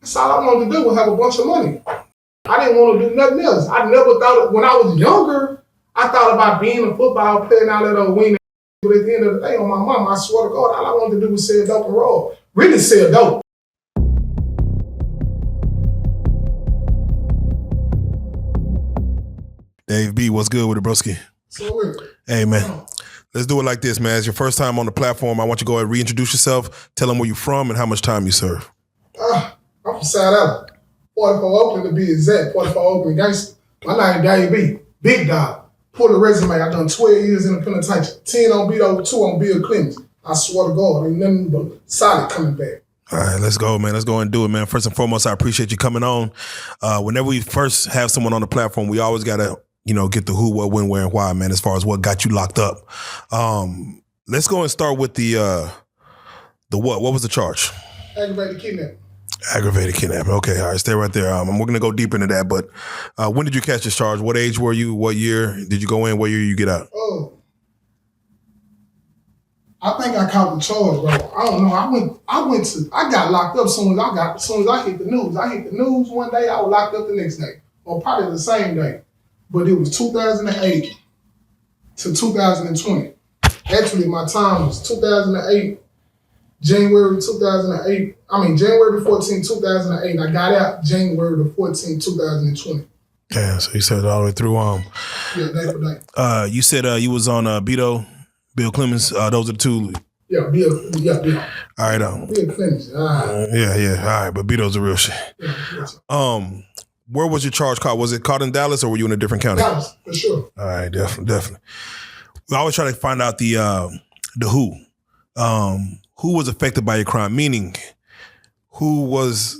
That's all I wanted to do was have a bunch of money. I didn't want to do nothing else. I never thought, when I was younger, I thought about being a football player and all that old wing. But at the end of the day, on my mama, I swear to God, all I wanted to do was sell dope and roll. Really sell dope. Dave B, what's good with it, broski? So hey, man. Let's do it like this, man. It's your first time on the platform. I want you to go ahead and reintroduce yourself. Tell them where you're from and how much time you serve. I'm from South Alabama. 44 Oakland to be exact. 44 Oakland gangster. My name Dave B. Big dog. Pull the resume. I done 12 years in the penitentiary. 10 on Beto, 2 on Bill Clemens. I swear to God, ain't nothing but solid coming back. All right, let's go, man. Let's go and do it, man. First and foremost, I appreciate you coming on. Whenever we first have someone on the platform, we always got to, get the who, what, when, where, and why, man, as far as what got you locked up. Let's go and start with the what. What was the charge? Aggravated kidnapping. Aggravated kidnapping. Okay, all right, stay right there. We're going to go deep into that, but when did you catch this charge? What age were you? What year did you go in? What year did you get out? I think I caught the charge, bro. I don't know. I got locked up as soon as I hit the news. I hit the news one day, I was locked up the next day. Or probably the same day. But it was 2008 to 2020. Actually, my time was 2008, January 14, 2008. I got out January the 14th, 2020. Yeah, so you said it all the way through. Yeah, day for day. You said you was on Beto, Bill Clemens. Those are the two. Yeah, Bill. All right. Bill Clemens. Yeah. All right, but Beto's the real shit. Yeah. Where was your charge caught? Was it caught in Dallas or were you in a different county? Dallas, for sure. All right, definitely. We always try to find out the who. Who was affected by your crime? Meaning, who was,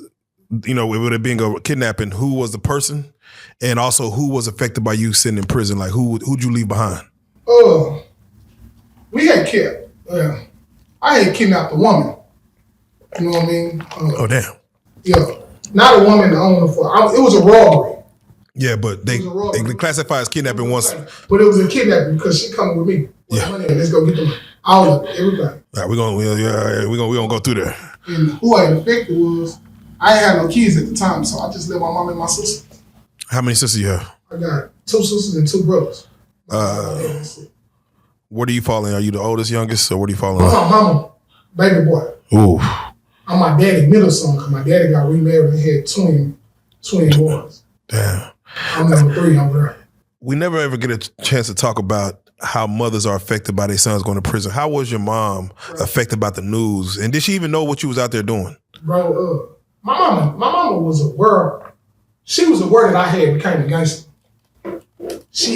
with it being a kidnapping, who was the person? And also, who was affected by you sitting in prison? Like, who'd you leave behind? We had kidnapped. I had kidnapped a woman. You know what I mean? Oh, damn. Yeah. Not a woman to own the for. It was a robbery. Yeah, but they classify as kidnapping once. But it was a kidnapping because she coming with me. With money. Let's go get the money. All of it, everything. All right, we're gonna go through there. And who I had affected was I had no kids at the time, so I just left my mom and my sister. How many sisters you have? I got 2 sisters and 2 brothers. Where do you fall in? Are you the oldest, youngest, or where do you fall in? I'm my mama, baby boy. Ooh. I'm my daddy's middle son because my daddy got remarried and had twin boys. Damn. I'm number 3 over there. We never ever get a chance to talk about how mothers are affected by their sons going to prison. How was your mom affected by the news? And did she even know what you was out there doing? Bro, my mama was aware. She was aware that I had became a gangster. She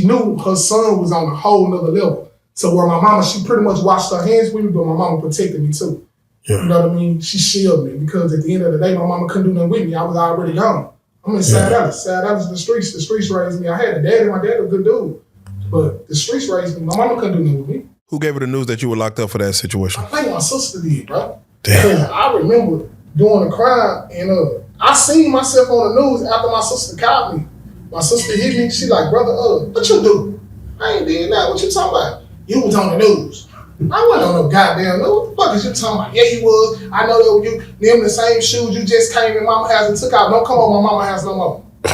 knew her son was on a whole nother level. So where my mama, she pretty much washed her hands with me, but my mama protected me too. Yeah. You know what I mean? She shielded me because at the end of the day, my mama couldn't do nothing with me. I was already gone. I'm in South Dallas. South Dallas, the streets. The streets raised me. I had a daddy. My dad was a good dude. But the streets raised me. My mama couldn't do nothing with me. Who gave her the news that you were locked up for that situation? I think my sister did, bro. Damn. Because I remember doing a crime and I seen myself on the news after my sister called me. My sister hit me. She like, brother, what you do? I ain't did that. What you talking about? You was on the news. I wasn't on no goddamn news. What the fuck is you talking about? Yeah, you was. I know that was you. Them the same shoes you just came in mama house and took out. Don't come over my mama house no more. You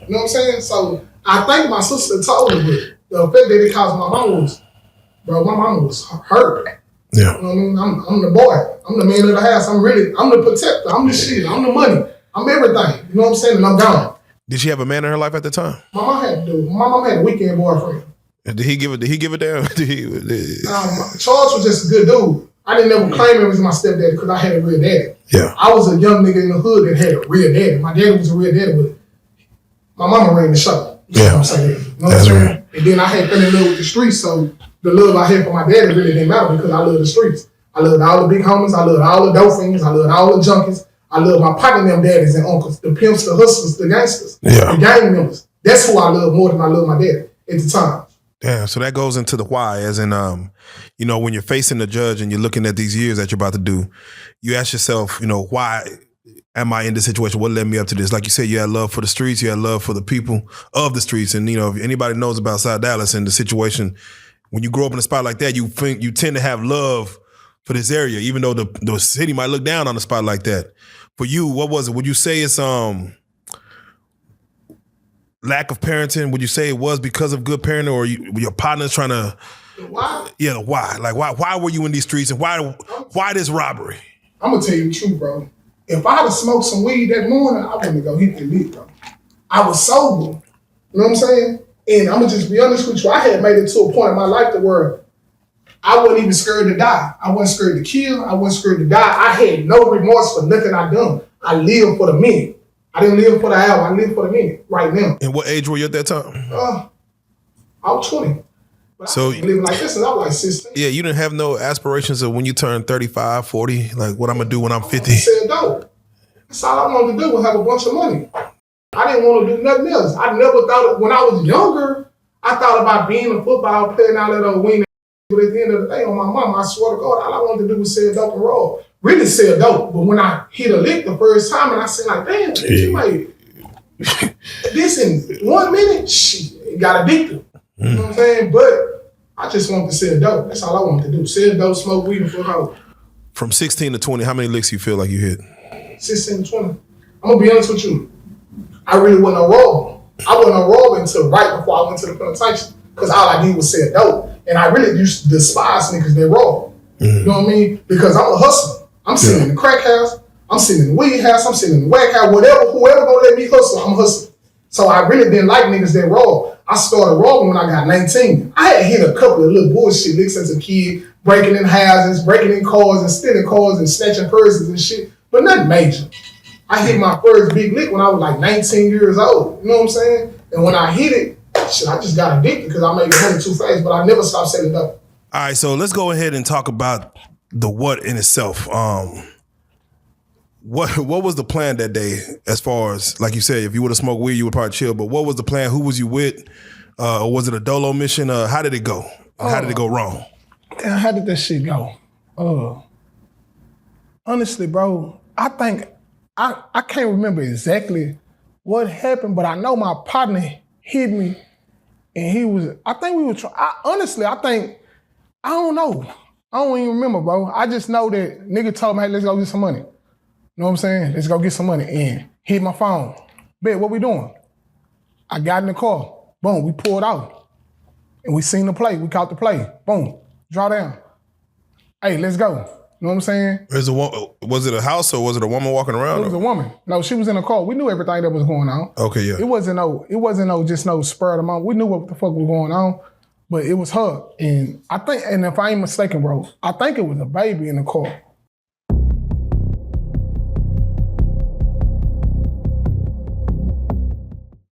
know what I'm saying? So I think my sister told me, but the effect that it caused my mama was, bro, my mama was hurt. Yeah. You know what I mean? I'm the boy. I'm the man of the house. I'm the protector. I'm the shit. I'm the money. I'm everything. You know what I'm saying? And I'm gone. Did she have a man in her life at the time? My mom had a weekend boyfriend. Did he give it down? Charles was just a good dude. I didn't ever claim him as my stepdaddy because I had a real daddy. Yeah. I was a young nigga in the hood that had a real daddy. My daddy was a real daddy, but my mama ran the show. You know what I'm saying? You know what I'm saying? Right. And then I had fell in love with the streets, so the love I had for my daddy really didn't matter because I loved the streets. I loved all the big homies. I loved all the dope fiends. I loved all the junkies. I loved my partner, them daddies and uncles, the pimps, the hustlers, the gangsters, the gang members. That's who I love more than I love my daddy at the time. Damn, so that goes into the why, as in, when you're facing the judge and you're looking at these years that you're about to do, you ask yourself, why am I in this situation? What led me up to this? Like you said, you had love for the streets, you had love for the people of the streets. And, if anybody knows about South Dallas and the situation, when you grow up in a spot like that, you tend to have love for this area, even though the city might look down on a spot like that. For you, what was it? Would you say it's lack of parenting? Would you say it was because of good parenting, or your partner's trying to? Why? Yeah, why? Like why were you in these streets, and why this robbery? I'm gonna tell you the truth, bro. If I had smoked some weed that morning, I wouldn't go hit the lick, bro. I was sober. You know what I'm saying? And I'm gonna just be honest with you. I had made it to a point in my life to where I wasn't even scared to die. I wasn't scared to kill. I wasn't scared to die. I had no remorse for nothing I done. I lived for the minute. I didn't live for the hour. I lived for the minute right now. And what age were you at that time? I was 20. But So I was living like this, and I was like 16. Yeah, you didn't have no aspirations of when you turn 35, 40, like what I'm gonna do when I'm 50. I said no. That's all I wanted to do was have a bunch of money. I didn't want to do nothing else. I never thought, when I was younger, I thought about being a football player and all that old wing. But at the end of the day, on my mama, I swear to God, all I wanted to do was sell dope and roll. Really sell dope. But when I hit a lick the first time, and I said like, damn, you made this in 1 minute, shit, it got addicted. You know what I'm saying? But I just wanted to sell dope. That's all I wanted to do. Sell dope, smoke weed, and fuck out. From 16 to 20, how many licks you feel like you hit? 16 to 20. I'm gonna be honest with you. I really wasn't a robber. I wasn't a robber until right before I went to the plantation. Because all I did was sell dope. And I really used to despise niggas that rob. You know what I mean? Because I'm a hustler. I'm sitting in the crack house. I'm sitting in the weed house. I'm sitting in the whack house. Whoever gonna let me hustle, I'm hustling. So I really didn't like niggas that rob. I started robbing when I got 19. I had hit a couple of little bullshit licks as a kid, breaking in houses, breaking in cars and stealing cars and snatching purses and shit, but nothing major. I hit my first big lick when I was like 19 years old. You know what I'm saying? And when I hit it, shit, I just got addicted because I made money too fast, but I never stopped selling dope. All right, so let's go ahead and talk about the what in itself. What was the plan that day as far as, like you said, if you would have smoked weed, you would probably chill, but what was the plan? Who was you with? Or was it a dolo mission? How did it go? How did it go wrong? Damn, how did that shit go? Honestly, bro, I think, I can't remember exactly what happened, but I know my partner hit me and he was, I think we were trying, honestly, I don't know. I don't even remember, bro. I just know that nigga told me, hey, let's go get some money. You know what I'm saying? Let's go get some money. And hit my phone. Bet, what we doing? I got in the car. Boom, we pulled out. And we seen the play. We caught the play. Boom, draw down. Hey, let's go. You know what I'm saying? Was it a house or was it a woman walking around? It was a woman. No, she was in the car. We knew everything that was going on. Okay, yeah. It wasn't just no spur of the moment. We knew what the fuck was going on, but it was her. And I think, and if I ain't mistaken, bro, I think it was a baby in the car.